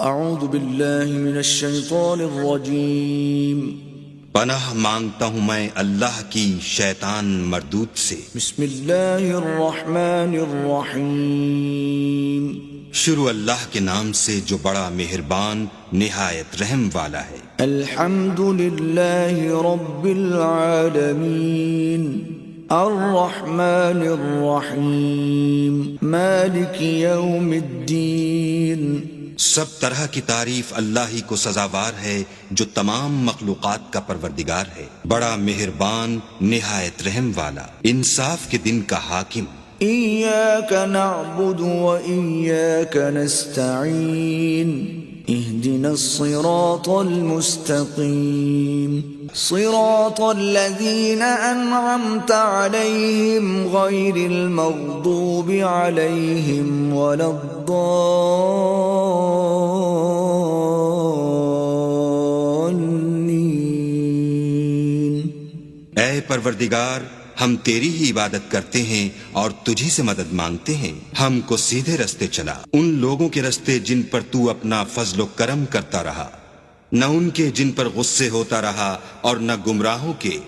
اعوذ باللہ من الشیطان الرجیم پناہ مانگتا ہوں میں اللہ کی شیطان مردود سے۔ بسم اللہ الرحمن الرحیم شروع اللہ کے نام سے جو بڑا مہربان نہایت رحم والا ہے۔ الحمد للہ رب العالمین الرحمن الرحیم مالک یوم الدین۔ سب طرح کی تعریف اللہ ہی کو سزاوار ہے جو تمام مخلوقات کا پروردگار ہے، بڑا مہربان نہایت رحم والا، انصاف کے دن کا حاکم۔ ایاک نعبد و ایاک نستعین اہدنا الصراط المستقیم صراط الذین انعمت علیہم غیر المغضوب علیہم ولا الضالین۔ اے پروردگار، ہم تیری ہی عبادت کرتے ہیں اور تجھی سے مدد مانگتے ہیں، ہم کو سیدھے رستے چلا، ان لوگوں کے رستے جن پر تو اپنا فضل و کرم کرتا رہا، نہ ان کے جن پر غصے ہوتا رہا، اور نہ گمراہوں کے